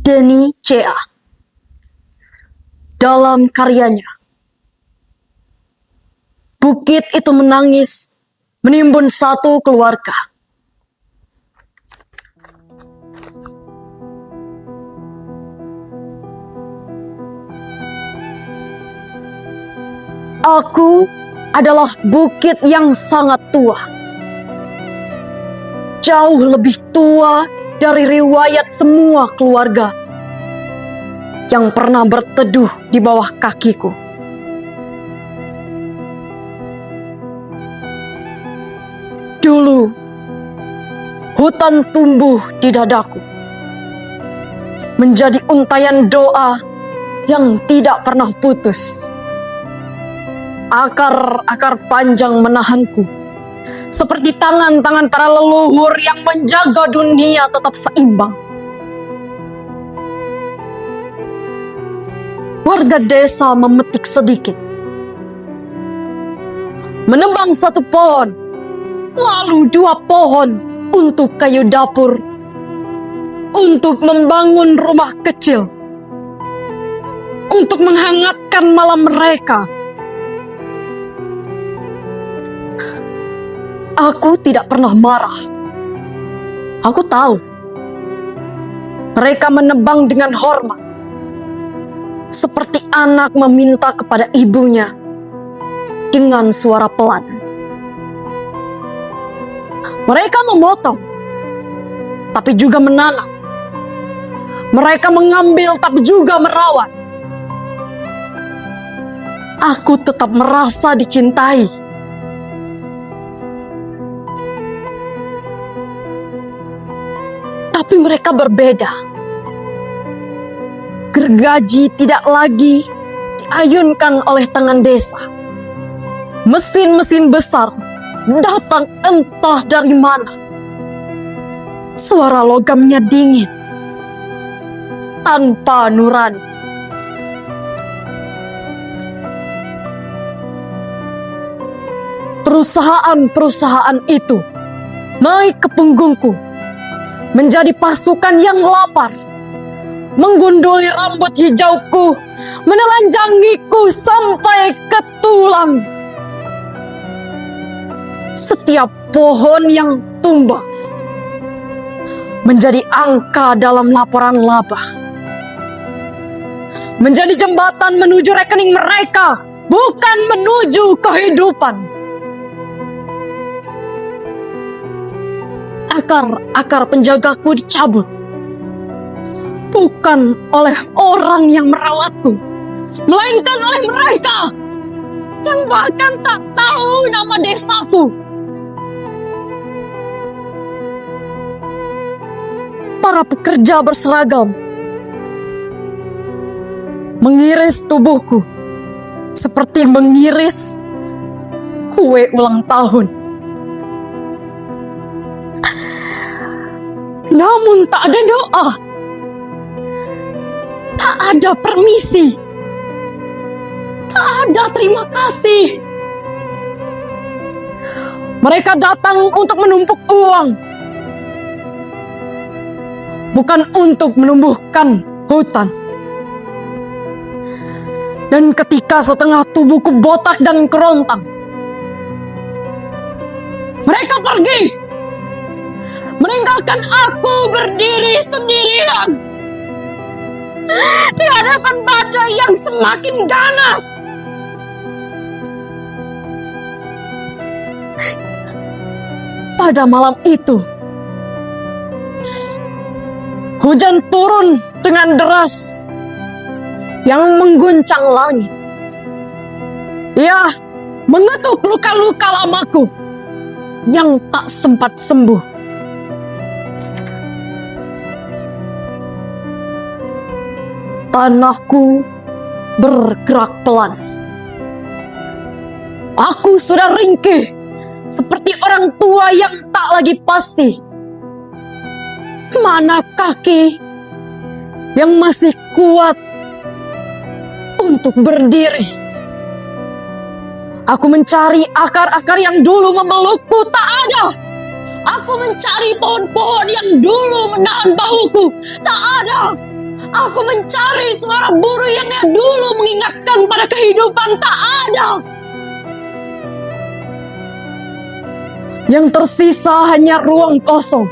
Denny C.A. Dalam karyanya, Bukit Itu Menangis Menimbun Satu Keluarga. Aku adalah bukit yang sangat tua. Jauh lebih tua dari riwayat semua keluarga yang pernah berteduh di bawah kakiku. Dulu, hutan tumbuh di dadaku, menjadi untayan doa yang tidak pernah putus. Akar-akar panjang menahanku, seperti tangan-tangan para leluhur yang menjaga dunia tetap seimbang. Warga desa memetik sedikit, menebang satu pohon, lalu 2 pohon untuk kayu dapur, untuk membangun rumah kecil, untuk menghangatkan malam mereka. Aku tidak pernah marah. Aku tahu mereka menebang dengan hormat, seperti anak meminta kepada ibunya dengan suara pelan. Mereka memotong, tapi juga menanam. Mereka mengambil, tapi juga merawat. Aku tetap merasa dicintai. Tapi mereka berbeda. Gergaji tidak lagi diayunkan oleh tangan desa. Mesin-mesin besar datang entah dari mana. Suara logamnya dingin, tanpa nurani. Perusahaan-perusahaan itu naik ke punggungku, menjadi pasukan yang lapar, menggunduli rambut hijauku, menelanjangiku sampai ke tulang. Setiap pohon yang tumbang menjadi angka dalam laporan laba, menjadi jembatan menuju rekening mereka, bukan menuju kehidupan. Akar-akar penjagaku dicabut, bukan oleh orang yang merawatku, melainkan oleh mereka yang bahkan tak tahu nama desaku. Para pekerja berseragam mengiris tubuhku seperti mengiris kue ulang tahun. Namun tak ada doa, tak ada permisi, tak ada terima kasih. Mereka datang untuk menumpuk uang, bukan untuk menumbuhkan hutan. Dan ketika setengah tubuhku botak dan kerontang, mereka pergi, meninggalkan aku berdiri sendirian di hadapan badai yang semakin ganas. Pada malam itu, hujan turun dengan deras yang mengguncang langit. Ia mengetuk luka-luka lamaku yang tak sempat sembuh. Tanahku bergerak pelan. Aku sudah ringkih, seperti orang tua yang tak lagi pasti mana kaki yang masih kuat untuk berdiri. Aku mencari akar-akar yang dulu memelukku, tak ada. Aku mencari pohon-pohon yang dulu menahan bahuku, tak ada. Aku mencari suara burung yang dulu mengingatkan pada kehidupan tak ada. Yang tersisa hanya ruang kosong.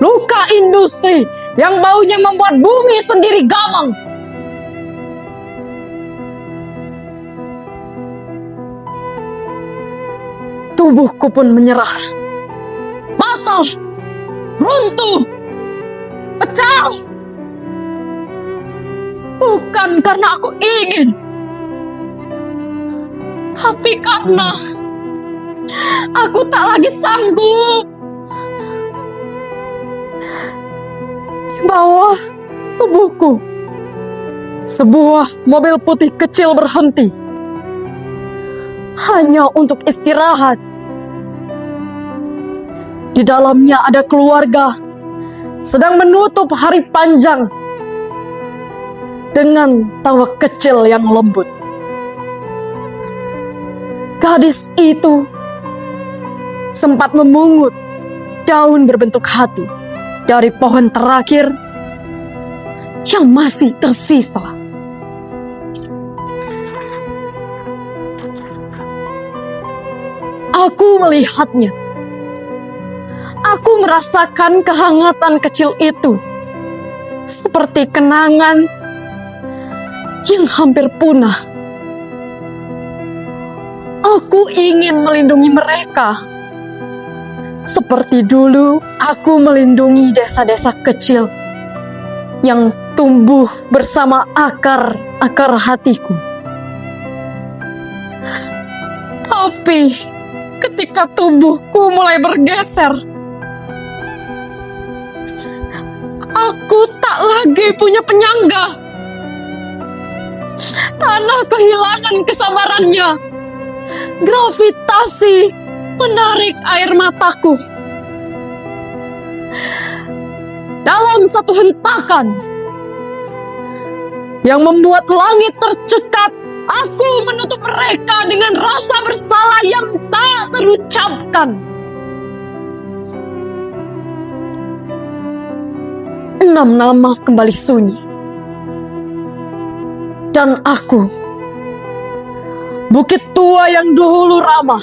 Luka industri yang baunya membuat bumi sendiri gamang. Tubuhku pun menyerah. Patah, runtuh, pecah. Bukan karena aku ingin, tapi karena aku tak lagi sanggup. Di bawah tubuhku, sebuah mobil putih kecil berhenti. Hanya untuk istirahat. Di dalamnya ada keluarga sedang menutup hari panjang dengan tawa kecil yang lembut. Gadis itu sempat memungut daun berbentuk hati dari pohon terakhir yang masih tersisa. Aku melihatnya. Aku merasakan kehangatan kecil itu, seperti kenangan yang hampir punah. Aku ingin melindungi mereka, seperti dulu aku melindungi desa-desa kecil yang tumbuh bersama akar-akar hatiku. Tapi ketika tubuhku mulai bergeser, aku tak lagi punya penyangga. Tanah kehilangan kesabarannya. Gravitasi menarik air mataku. Dalam satu hentakan yang membuat langit tercekat, aku menutup mereka dengan rasa bersalah yang tak terucapkan. 6 nama kembali sunyi. Dan aku, bukit tua yang dahulu ramah,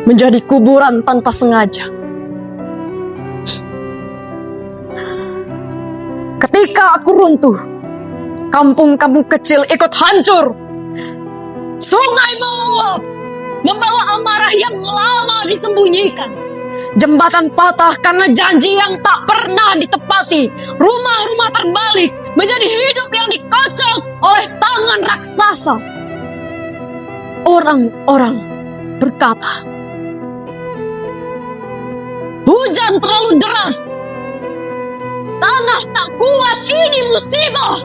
menjadi kuburan tanpa sengaja. Ketika aku runtuh, kampung-kampung kecil ikut hancur. Sungai meluap, membawa amarah yang lama disembunyikan. Jembatan patah karena janji yang tak pernah ditepati. Rumah-rumah terbalik menjadi hidup yang dikocok oleh tangan raksasa. Orang-orang berkata, hujan terlalu deras. Tanah tak kuat, ini musibah.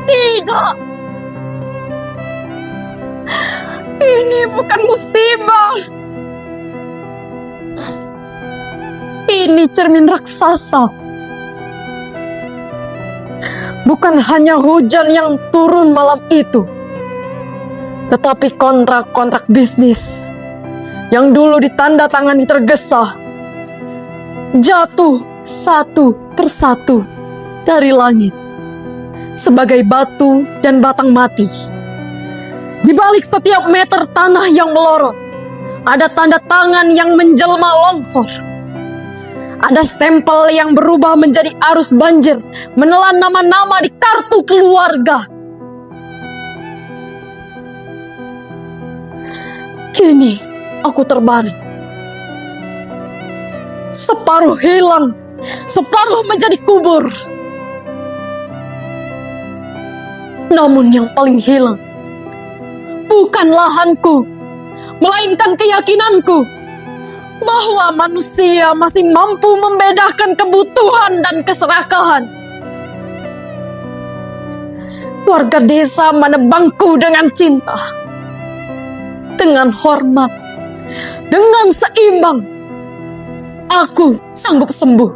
Tidak. Ini bukan musibah. Ini cermin raksasa. Bukan hanya hujan yang turun malam itu, tetapi kontrak-kontrak bisnis yang dulu ditandatangani tergesa, jatuh satu persatu dari langit sebagai batu dan batang mati. Di balik setiap meter tanah yang melorot, ada tanda tangan yang menjelma longsor. Ada stempel yang berubah menjadi arus banjir, menelan nama-nama di kartu keluarga. Kini aku terbaring. Separuh hilang, separuh menjadi kubur. Namun yang paling hilang bukan lahanku, melainkan keyakinanku bahwa manusia masih mampu membedakan kebutuhan dan keserakahan. Warga desa menebangku dengan cinta, dengan hormat, dengan seimbang. Aku sanggup sembuh.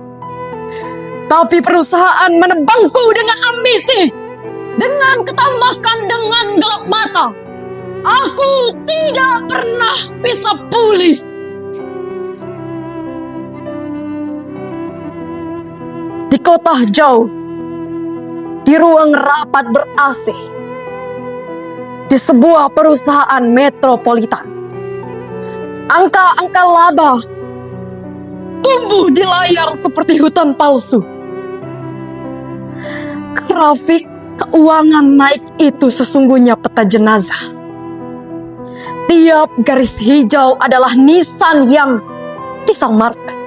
Tapi perusahaan menebangku dengan ambisi, dengan ketamakan, dengan gelap mata. Aku tidak pernah bisa pulih. di kota jauh, di ruang rapat ber-AC, di sebuah perusahaan metropolitan. Angka-angka laba tumbuh di layar seperti hutan palsu. Grafik keuangan naik itu sesungguhnya peta jenazah. Tiap garis hijau adalah nisan yang disamarkan.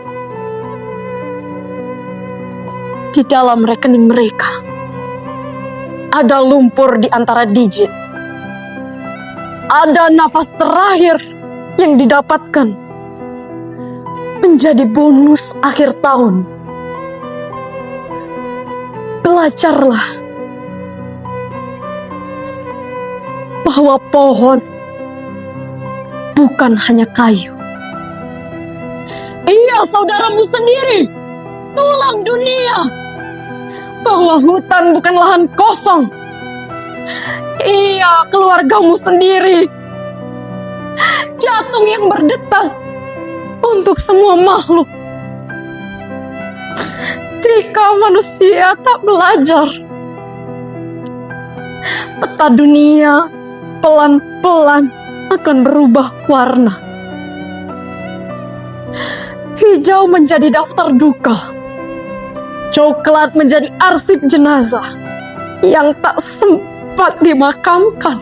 Di dalam rekening mereka ada lumpur di antara digit. Ada nafas terakhir yang didapatkan menjadi bonus akhir tahun. Belajarlah bahwa pohon bukan hanya kayu. Ia saudaramu sendiri, tulang dunia. Bahwa hutan bukan lahan kosong. Ia keluargamu sendiri, jantung yang berdetak untuk semua makhluk. Jika manusia tak belajar, peta dunia pelan-pelan akan berubah warna. Hijau menjadi daftar duka, coklat menjadi arsip jenazah yang tak sempat dimakamkan.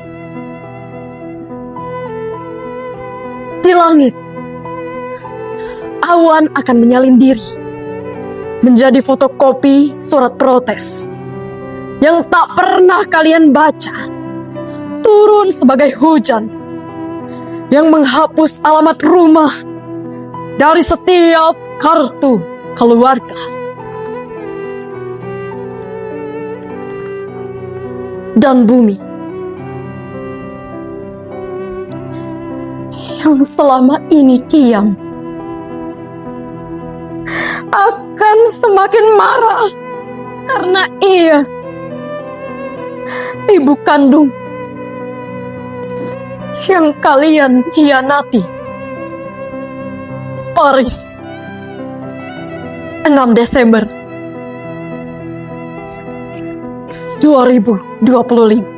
Di langit, awan akan menyalin diri menjadi fotokopi surat protes yang tak pernah kalian baca, turun sebagai hujan yang menghapus alamat rumah dari setiap kartu keluarga. Dan bumi yang selama ini diam akan semakin marah karena ia ibu kandung yang kalian hianati. Paris, 6 Desember 2025.